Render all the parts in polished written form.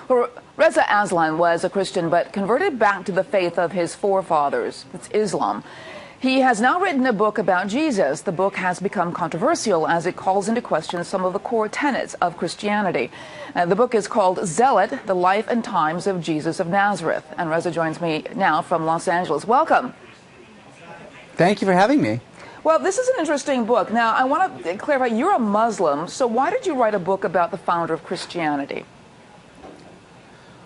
Well, Reza Aslan was a Christian but converted back to the faith of his forefathers. It's Islam. He has now written a book about Jesus. The book has become controversial as it calls into question some of the core tenets of Christianity. The book is called Zealot, The Life and Times of Jesus of Nazareth. And Reza joins me now from Los Angeles. Welcome. Thank you for having me. Well, this is an interesting book. Now, I want to clarify, you're a Muslim, so why did you write a book about the founder of Christianity?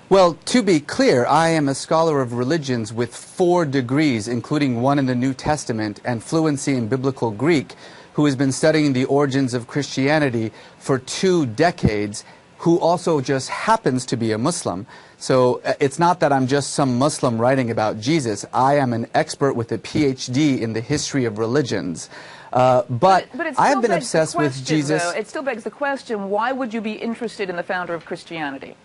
Well, to be clear, I am a scholar of religions with 4 degrees, including one in the New Testament and fluency in biblical Greek, who has been studying the origins of Christianity for 2 decades, who also just happens to be a Muslim. So it's not that I'm just some Muslim writing about Jesus. I am an expert with a PhD in the history of religions. But I have been obsessed with Jesus. Though, it still begs the question, why would you be interested in the founder of Christianity?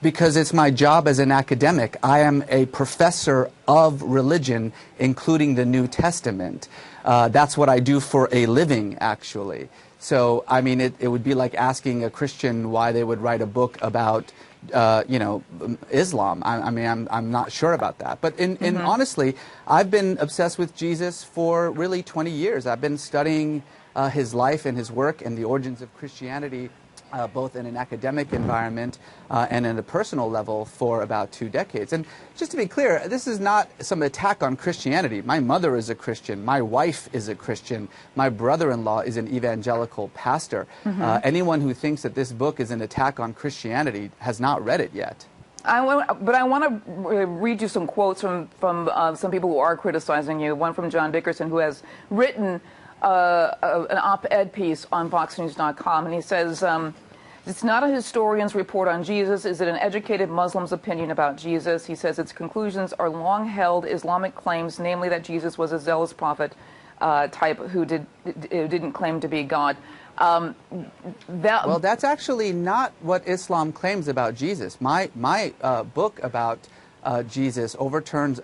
Because it's my job as an academic. I am a professor of religion, including the New Testament. That's what I do for a living, actually. So, I mean, it would be like asking a Christian why they would write a book about, Islam. I'm not sure about that. But honestly, I've been obsessed with Jesus for really 20 years. I've been studying his life and his work and the origins of Christianity both in an academic environment and in a personal level for about 2 decades. And just to be clear, this is not some attack on Christianity. My mother is a Christian. My wife is a Christian. My brother-in-law is an evangelical pastor. Anyone who thinks that this book is an attack on Christianity has not read it yet. But I want to read you some quotes from some people who are criticizing you. One from John Dickerson, who has written an op-ed piece on VoxNews.com, and he says, it's not a historian's report on Jesus. Is it an educated Muslim's opinion about Jesus? He says its conclusions are long-held Islamic claims, namely that Jesus was a zealous prophet type who didn't claim to be God. Well, that's actually not what Islam claims about Jesus. My book about Jesus overturns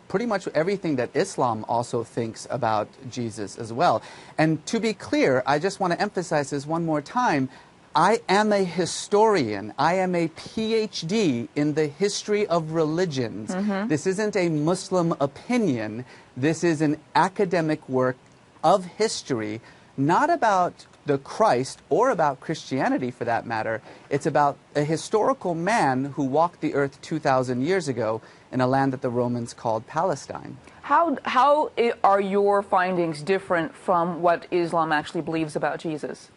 pretty much everything that Islam also thinks about Jesus as well. And to be clear, I just want to emphasize this one more time. I am a historian. I am a PhD in the history of religions. This isn't a Muslim opinion. This is an academic work of history, not about the Christ or about Christianity for that matter. It's about a historical man who walked the earth 2,000 years ago in a land that the Romans called Palestine. How are your findings different from what Islam actually believes about Jesus?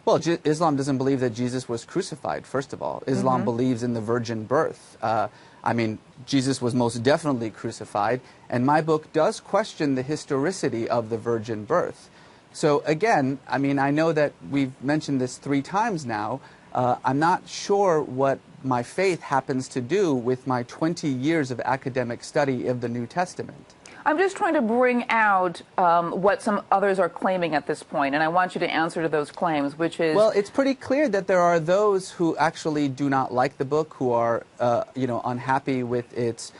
Well, Islam doesn't believe that Jesus was crucified, first of all. Islam believes in the virgin birth. I mean, Jesus was most definitely crucified, and my book does question the historicity of the virgin birth. So again, I mean, I know that we've mentioned this 3 times now. I'm not sure what my faith happens to do with my 20 years of academic study of the New Testament. I'm just trying to bring out what some others are claiming at this point, and I want you to answer to those claims, which is... Well, it's pretty clear that there are those who actually do not like the book, who are, unhappy with its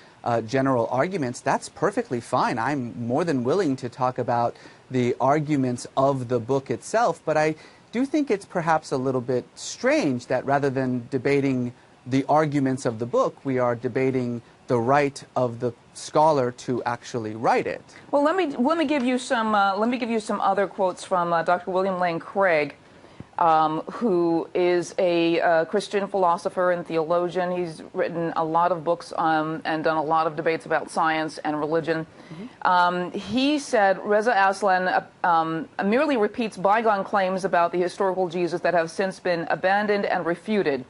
general arguments. That's perfectly fine. I'm more than willing to talk about the arguments of the book itself, but I do think it's perhaps a little bit strange that rather than debating the arguments of the book, we are debating the right of the scholar to actually write it. Well, let me give you some other quotes from Dr. William Lane Craig, who is a Christian philosopher and theologian. He's written a lot of books and done a lot of debates about science and religion. He said Reza Aslan merely repeats bygone claims about the historical Jesus that have since been abandoned and refuted.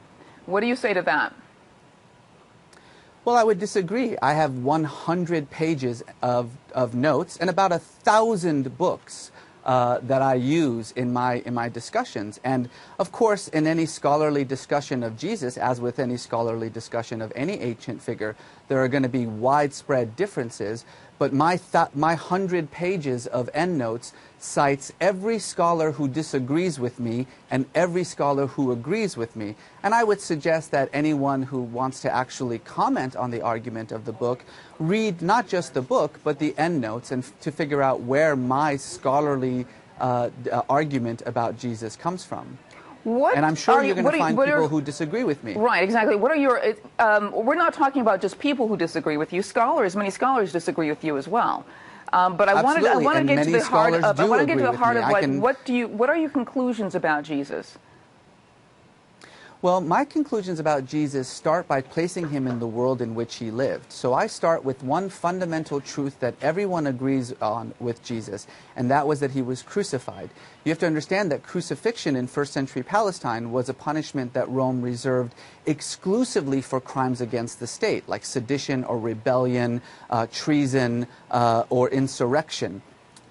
What do you say to that? Well, I would disagree. I have 100 pages of notes and about 1,000 books that I use in my discussions. And of course, in any scholarly discussion of Jesus, as with any scholarly discussion of any ancient figure, there are going to be widespread differences. But my 100 pages of endnotes cites every scholar who disagrees with me and every scholar who agrees with me. And I would suggest that anyone who wants to actually comment on the argument of the book read not just the book, but the endnotes, and to figure out where my scholarly argument about Jesus comes from. And I'm sure you're going to find people who disagree with me. Right, exactly. What are your... we're not talking about just people who disagree with you. Scholars, many scholars disagree with you as well. But I want to get to the heart of... I want to get to the heart of, like, what are your conclusions about Jesus? Well, my conclusions about Jesus start by placing him in the world in which he lived. So I start with one fundamental truth that everyone agrees on with Jesus, and that was that he was crucified. You have to understand that crucifixion in first century Palestine was a punishment that Rome reserved exclusively for crimes against the state, like sedition or rebellion, treason, or insurrection.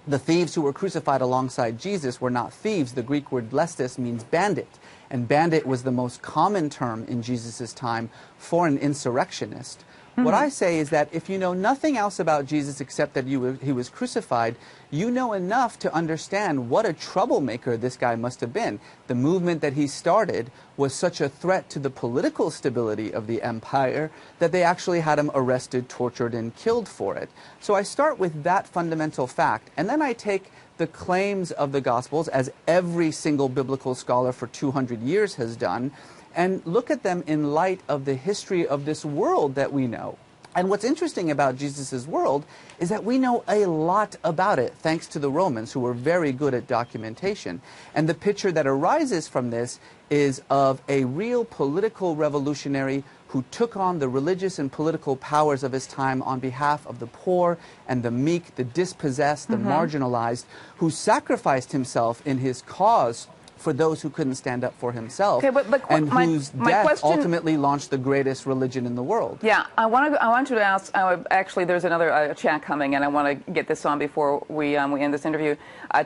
The thieves who were crucified alongside Jesus were not thieves. The Greek word lestis means bandit. And bandit was the most common term in Jesus' time for an insurrectionist. What I say is that if you know nothing else about Jesus except that he was crucified, you know enough to understand what a troublemaker this guy must have been. The movement that he started was such a threat to the political stability of the empire that they actually had him arrested, tortured, and killed for it. So I start with that fundamental fact, and then I take the claims of the Gospels, as every single biblical scholar for 200 years has done, and look at them in light of the history of this world that we know. And what's interesting about Jesus' world is that we know a lot about it, thanks to the Romans, who were very good at documentation. And the picture that arises from this is of a real political revolutionary who took on the religious and political powers of his time on behalf of the poor and the meek, the dispossessed, the marginalized, who sacrificed himself in his cause for those who couldn't stand up for himself, and whose death ultimately launched the greatest religion in the world. Yeah, I want you to ask, actually there's another chat coming, and I want to get this on before we end this interview.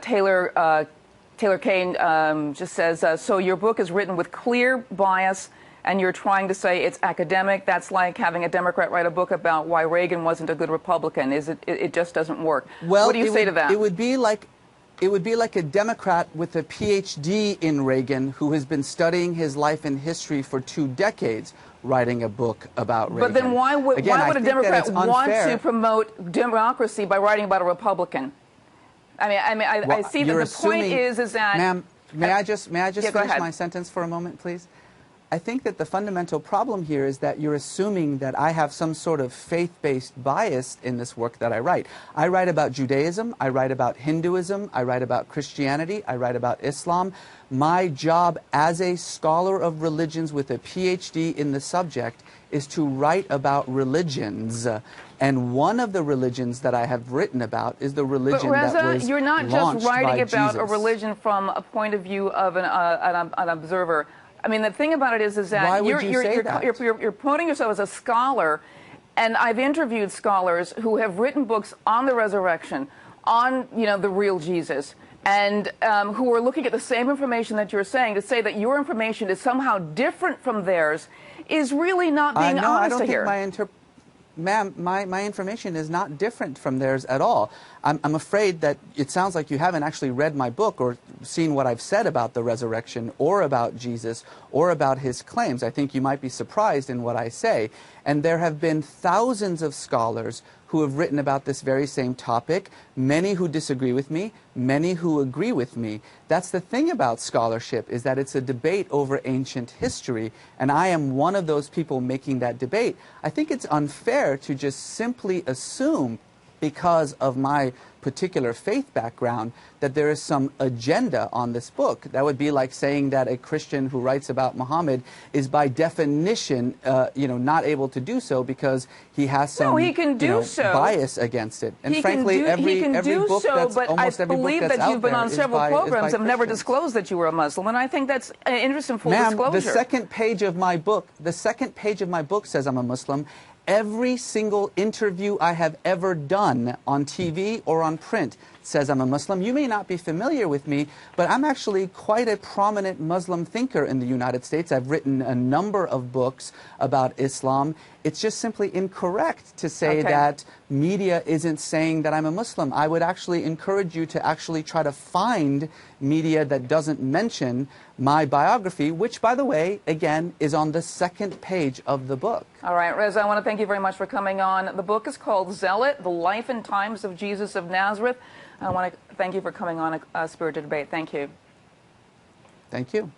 Taylor Kane just says, so your book is written with clear bias, and you're trying to say it's academic. That's like having a Democrat write a book about why Reagan wasn't a good Republican. It just doesn't work. Well, what do you say to that? It would be like a Democrat with a PhD in Reagan who has been studying his life and history for 2 decades writing a book about Reagan. But then why would a Democrat want to promote democracy by writing about a Republican? I see that the point is that... Ma'am, may I just finish my sentence for a moment, please? I think that the fundamental problem here is that you're assuming that I have some sort of faith-based bias in this work that I write. I write about Judaism, I write about Hinduism, I write about Christianity, I write about Islam. My job as a scholar of religions with a PhD in the subject is to write about religions. And one of the religions that I have written about is the religion that was launched by Jesus. You're not just writing about a religion from a point of view of an observer. I mean, the thing about it is that you're promoting yourself as a scholar, and I've interviewed scholars who have written books on the resurrection, on the real Jesus, and who are looking at the same information that you're saying. To say that your information is somehow different from theirs is really not being honest here. Ma'am, my information is not different from theirs at all. I'm afraid that it sounds like you haven't actually read my book or seen what I've said about the resurrection or about Jesus or about his claims. I think you might be surprised in what I say. And there have been thousands of scholars who have written about this very same topic, many who disagree with me, many who agree with me. That's the thing about scholarship, is that it's a debate over ancient history, and I am one of those people making that debate. I think it's unfair to just simply assume, because of my particular faith background, that there is some agenda on this book. That would be like saying that a Christian who writes about Muhammad is by definition, not able to do so because he has some bias against it. And frankly, every book that's almost every book that's out there is by Christians. I believe that you've been on several programs and never disclosed that you were a Muslim, and I think that's an interesting full disclosure. The second page of my book says I'm a Muslim. Every single interview I have ever done on TV or on print says I'm a Muslim. You may not be familiar with me, but I'm actually quite a prominent Muslim thinker in the United States. I've written a number of books about Islam. It's just simply incorrect to say that media isn't saying that I'm a Muslim. I would actually encourage you to actually try to find media that doesn't mention my biography, which, by the way, again, is on the second page of the book. All right, Reza, I want to thank you very much for coming on. The book is called Zealot, The Life and Times of Jesus of Nazareth. I want to thank you for coming on a Spirited Debate. Thank you. Thank you.